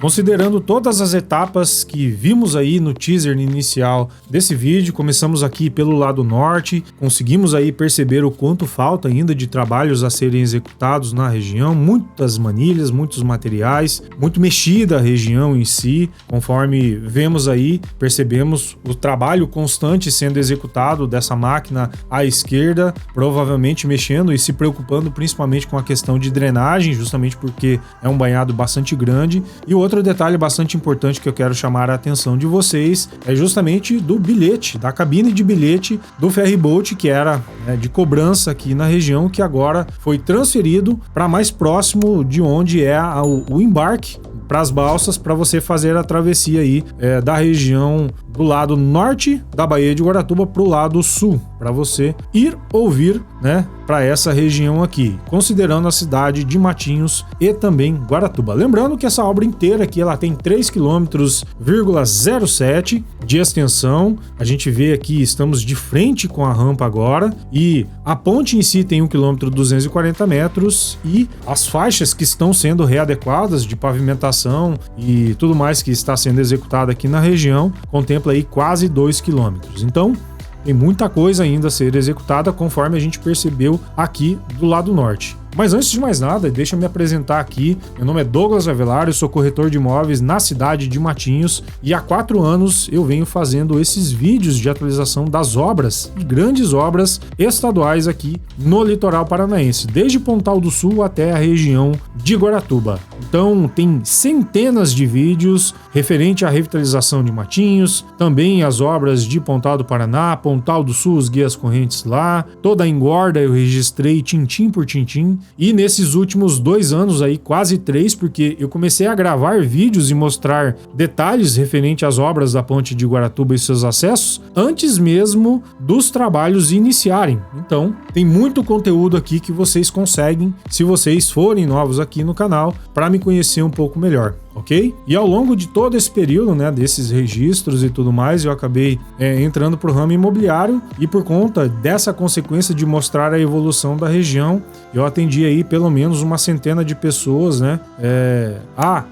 Considerando todas as etapas que vimos aí no teaser inicial desse vídeo, começamos aqui pelo lado norte, conseguimos aí perceber o quanto falta ainda de trabalhos a serem executados na região, muitas manilhas, muitos materiais, muito mexida a região em si, conforme vemos aí, percebemos o trabalho constante sendo executado dessa máquina à esquerda, provavelmente mexendo e se preocupando principalmente com a questão de drenagem, justamente porque é um banhado bastante grande. E outro detalhe bastante importante que eu quero chamar a atenção de vocês é justamente do bilhete, da cabine de bilhete do ferryboat, que era de cobrança aqui na região, que agora foi transferido para mais próximo de onde é o embarque para as balsas, para você fazer a travessia aí da região do lado norte da Baía de Guaratuba para o lado sul, para você ir ou vir, né, para essa região aqui, considerando a cidade de Matinhos e também Guaratuba. Lembrando que essa obra inteira aqui, ela tem 3,07 km de extensão. A gente vê aqui, estamos de frente com a rampa agora, e a ponte em si tem 1,240 km e as faixas que estão sendo readequadas de pavimentação e tudo mais que está sendo executado aqui na região contempla aí quase 2 km. Então, tem muita coisa ainda a ser executada, conforme a gente percebeu aqui do lado norte. Mas antes de mais nada, deixa eu me apresentar aqui. Meu nome é Douglas Avelar, eu sou corretor de imóveis na cidade de Matinhos e há 4 anos eu venho fazendo esses vídeos de atualização das obras e grandes obras estaduais aqui no litoral paranaense, desde Pontal do Sul até a região de Guaratuba. Então tem centenas de vídeos referente à revitalização de Matinhos, também as obras de Pontal do Paraná, Pontal do Sul, os guias correntes lá, toda a engorda eu registrei tintim por tintim. E nesses últimos 2 anos aí, quase 3, porque eu comecei a gravar vídeos e mostrar detalhes referente às obras da ponte de Guaratuba e seus acessos antes mesmo dos trabalhos iniciarem. Então, tem muito conteúdo aqui que vocês conseguem, se vocês forem novos aqui no canal, para me conhecer um pouco melhor. Ok? E ao longo de todo esse período, né, desses registros e tudo mais, eu acabei entrando para o ramo imobiliário e por conta dessa consequência de mostrar a evolução da região, eu atendi aí pelo menos uma centena de pessoas, né,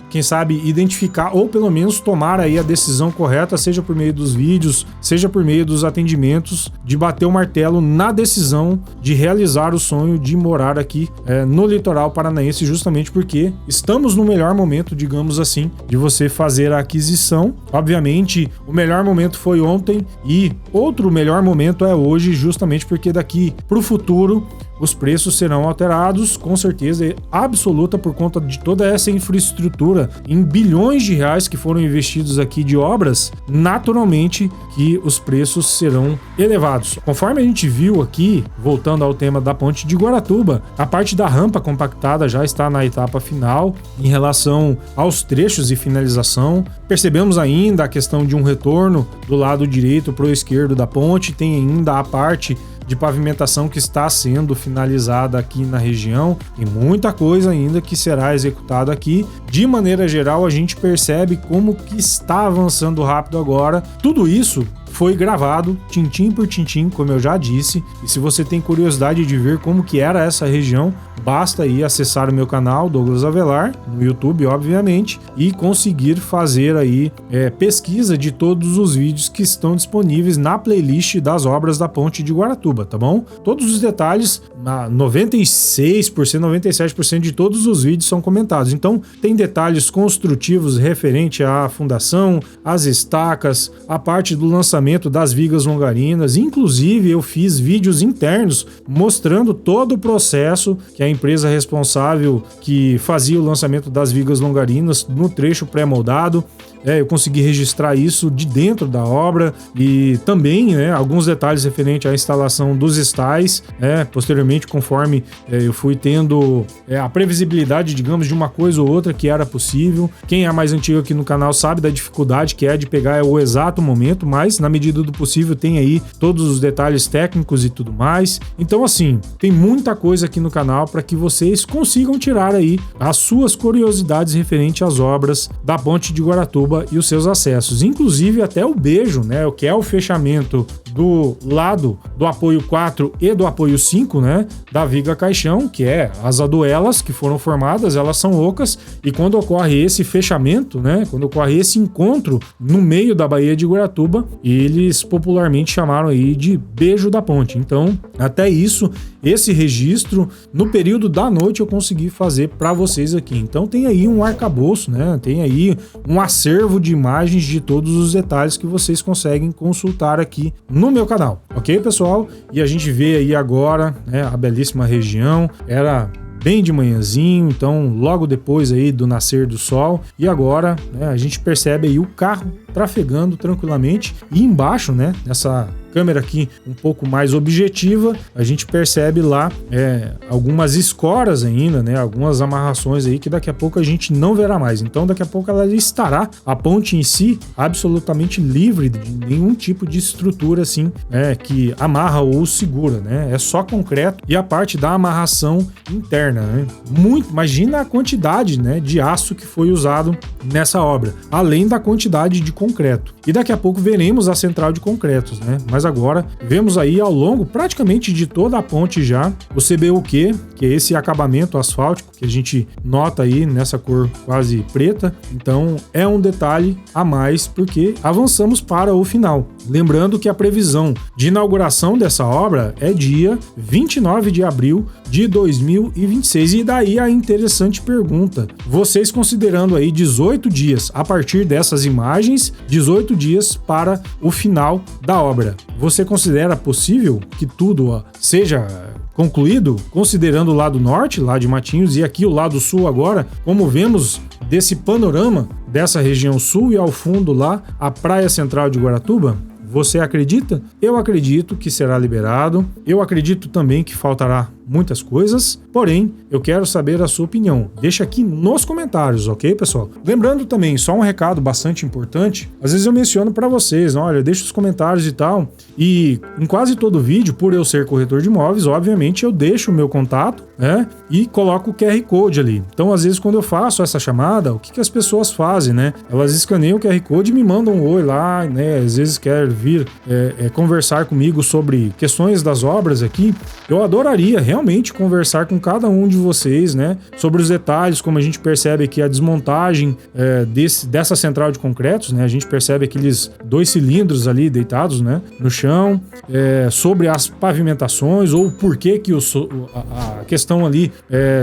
quem sabe identificar ou pelo menos tomar aí a decisão correta, seja por meio dos vídeos, seja por meio dos atendimentos, de bater o martelo na decisão de realizar o sonho de morar aqui no litoral paranaense, justamente porque estamos no melhor momento, digamos assim, de você fazer a aquisição. Obviamente, o melhor momento foi ontem e outro melhor momento é hoje, justamente porque daqui para o futuro os preços serão alterados, com certeza absoluta, por conta de toda essa infraestrutura em bilhões de reais que foram investidos aqui de obras, naturalmente que os preços serão elevados. Conforme a gente viu aqui, voltando ao tema da ponte de Guaratuba, a parte da rampa compactada já está na etapa final em relação aos trechos e finalização. Percebemos ainda a questão de um retorno do lado direito para o esquerdo da ponte, tem ainda a parte de pavimentação que está sendo finalizada aqui na região e muita coisa ainda que será executada aqui. De maneira geral, a gente percebe como que está avançando rápido agora. Tudo isso foi gravado tintim por tintim, como eu já disse, e se você tem curiosidade de ver como que era essa região, basta aí acessar o meu canal Douglas Avelar no YouTube, obviamente, e conseguir fazer aí pesquisa de todos os vídeos que estão disponíveis na playlist das obras da ponte de Guaratuba, tá bom? Todos os detalhes, 96%, 97% de todos os vídeos são comentados, então tem detalhes construtivos referente à fundação, às estacas, a parte do lançamento das vigas longarinas. Inclusive eu fiz vídeos internos mostrando todo o processo que a empresa responsável que fazia o lançamento das vigas longarinas no trecho pré-moldado. Eu consegui registrar isso de dentro da obra e também alguns detalhes referente à instalação dos estais. Posteriormente, conforme eu fui tendo a previsibilidade, digamos, de uma coisa ou outra que era possível. Quem é mais antigo aqui no canal sabe da dificuldade que é de pegar o exato momento, mas na medida do possível tem aí todos os detalhes técnicos e tudo mais. Então, assim, tem muita coisa aqui no canal para que vocês consigam tirar aí as suas curiosidades referente às obras da ponte de Guaratuba e os seus acessos, inclusive até o Bejo, que é o fechamento do lado do apoio 4 e do apoio 5, né, da viga caixão, que é as aduelas que foram formadas, elas são ocas, e quando ocorre esse fechamento, né, quando ocorre esse encontro no meio da Baía de Guaratuba, eles popularmente chamaram aí de beijo da ponte. Então, até isso, esse registro, no período da noite eu consegui fazer para vocês aqui. Então tem aí um arcabouço, né? Tem aí um acervo de imagens de todos os detalhes que vocês conseguem consultar aqui no meu canal, ok, pessoal? E a gente vê aí agora, né, a belíssima região. Era bem de manhãzinho, então logo depois aí do nascer do sol, e agora, né, a gente percebe aí o carro trafegando tranquilamente, e embaixo, né, nessa câmera aqui um pouco mais objetiva, a gente percebe lá algumas escoras ainda, né, algumas amarrações aí que daqui a pouco a gente não verá mais. Então daqui a pouco ela estará, a ponte em si, absolutamente livre de nenhum tipo de estrutura assim, que amarra ou segura, né, é só concreto e a parte da amarração interna, né? Imagina a quantidade, né, de aço que foi usado nessa obra, além da quantidade de concreto. E daqui a pouco veremos a central de concretos, né? Mas agora vemos aí ao longo praticamente de toda a ponte já o CBUQ, que é esse acabamento asfáltico que a gente nota aí nessa cor quase preta. Então é um detalhe a mais porque avançamos para o final. Lembrando que a previsão de inauguração dessa obra é dia 29 de abril de 2026. E daí a interessante pergunta: vocês considerando aí 18 dias a partir dessas imagens, 18 dias para o final da obra, você considera possível que tudo seja concluído, considerando o lado norte, lá de Matinhos, e aqui o lado sul agora, como vemos desse panorama dessa região sul e ao fundo lá a Praia Central de Guaratuba? Você acredita? Eu acredito que será liberado. Eu acredito também que faltará muitas coisas, porém, eu quero saber a sua opinião. Deixa aqui nos comentários, ok, pessoal? Lembrando também, só um recado bastante importante, às vezes eu menciono para vocês, olha, deixa os comentários e tal, e em quase todo vídeo, por eu ser corretor de imóveis, obviamente eu deixo o meu contato, né, e coloco o QR Code ali. Então, às vezes, quando eu faço essa chamada, o que as pessoas fazem, né? Elas escaneiam o QR Code e me mandam um oi lá, né? Às vezes quer vir conversar comigo sobre questões das obras aqui. Eu adoraria realmente conversar com cada um de vocês, né, sobre os detalhes, como a gente percebe aqui a desmontagem dessa central de concretos, né, a gente percebe aqueles 2 cilindros ali deitados, né, no chão, sobre as pavimentações, ou por que a questão ali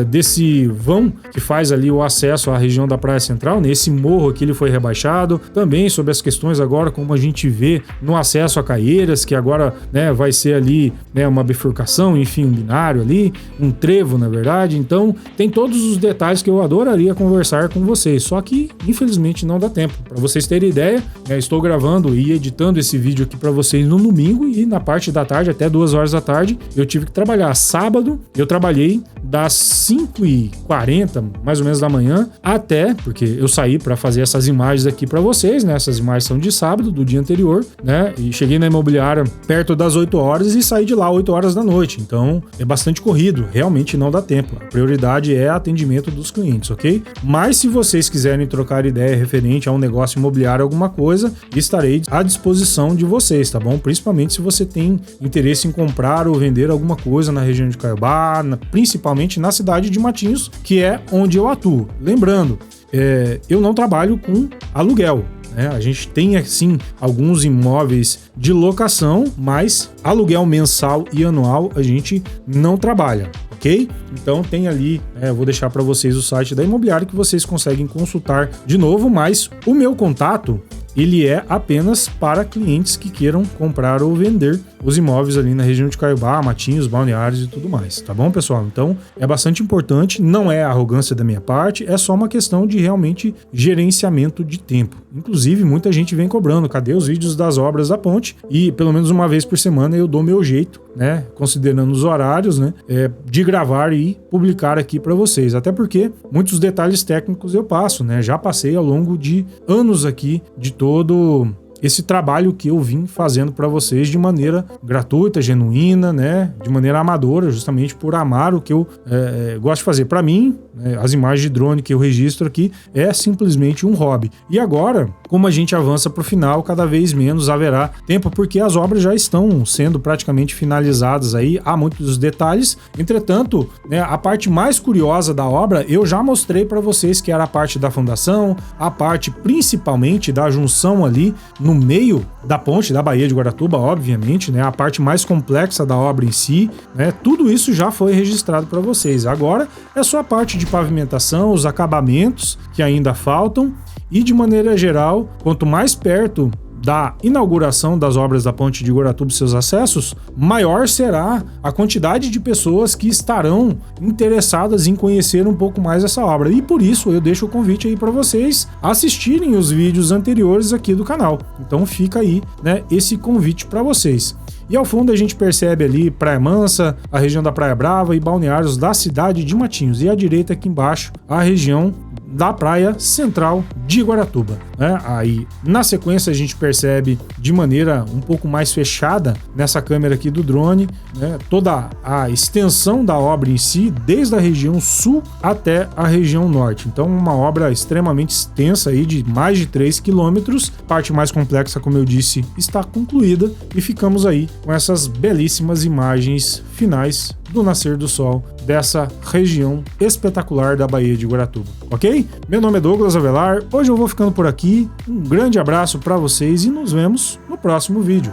desse vão que faz ali o acesso à região da Praia Central, né, esse morro aqui ele foi rebaixado, também sobre as questões agora, como a gente vê no acesso a Caieiras, que agora, né, vai ser ali, né, uma bifurcação, enfim, um binário ali, um trevo, na verdade. Então, tem todos os detalhes que eu adoraria conversar com vocês, só que, infelizmente, não dá tempo. Para vocês terem ideia, estou gravando e editando esse vídeo aqui para vocês no domingo, e na parte da tarde, até 2 horas da tarde, eu tive que trabalhar. Sábado, eu trabalhei das 5h40, mais ou menos, da manhã, até, porque eu saí para fazer essas imagens aqui para vocês, né? Essas imagens são de sábado, do dia anterior, né? E cheguei na imobiliária perto das 8 horas e saí de lá 8 horas da noite. Então, é bastante corrido, realmente não dá tempo. A prioridade é atendimento dos clientes, ok? Mas se vocês quiserem trocar ideia referente a um negócio imobiliário, alguma coisa, estarei à disposição de vocês, tá bom? Principalmente se você tem interesse em comprar ou vender alguma coisa na região de Caiobá, principalmente na cidade de Matinhos, que é onde eu atuo. Lembrando, eu não trabalho com aluguel. A gente tem, assim, alguns imóveis de locação, mas aluguel mensal e anual a gente não trabalha, ok? Então tem ali, vou deixar para vocês o site da imobiliária que vocês conseguem consultar de novo, mas o meu contato, ele é apenas para clientes que queiram comprar ou vender os imóveis ali na região de Caiobá, Matinhos, Balneários e tudo mais, tá bom, pessoal? Então, é bastante importante, não é arrogância da minha parte, é só uma questão de realmente gerenciamento de tempo. Inclusive, muita gente vem cobrando, cadê os vídeos das obras da ponte? E pelo menos uma vez por semana eu dou meu jeito, né, considerando os horários, né, de gravar e publicar aqui para vocês. Até porque muitos detalhes técnicos eu passo, né, já passei ao longo de anos aqui de todo esse trabalho que eu vim fazendo para vocês de maneira gratuita, genuína, né? De maneira amadora, justamente por amar o que eu gosto de fazer. Para mim, as imagens de drone que eu registro aqui é simplesmente um hobby. E agora, como a gente avança para o final, cada vez menos haverá tempo, porque as obras já estão sendo praticamente finalizadas aí, há muitos detalhes. Entretanto, né, a parte mais curiosa da obra eu já mostrei para vocês, que era a parte da fundação, a parte principalmente da junção ali no meio da ponte da Baía de Guaratuba, obviamente, né, a parte mais complexa da obra em si, né, tudo isso já foi registrado para vocês. Agora é só a parte de pavimentação, os acabamentos que ainda faltam, e de maneira geral, quanto mais perto da inauguração das obras da ponte de Guaratuba e seus acessos, maior será a quantidade de pessoas que estarão interessadas em conhecer um pouco mais essa obra. E por isso eu deixo o convite aí para vocês assistirem os vídeos anteriores aqui do canal. Então fica aí, né, esse convite para vocês. E ao fundo a gente percebe ali Praia Mansa, a região da Praia Brava e balneários da cidade de Matinhos. E à direita aqui embaixo, a região da praia central de Guaratuba, né? Aí na sequência a gente percebe de maneira um pouco mais fechada nessa câmera aqui do drone, né, toda a extensão da obra em si, desde a região sul até a região norte. Então uma obra extremamente extensa aí de mais de 3 quilômetros. Parte mais complexa, como eu disse, está concluída e ficamos aí com essas belíssimas imagens finais do nascer do sol dessa região espetacular da Baía de Guaratuba, ok? Meu nome é Douglas Avelar, hoje eu vou ficando por aqui, um grande abraço para vocês e nos vemos no próximo vídeo.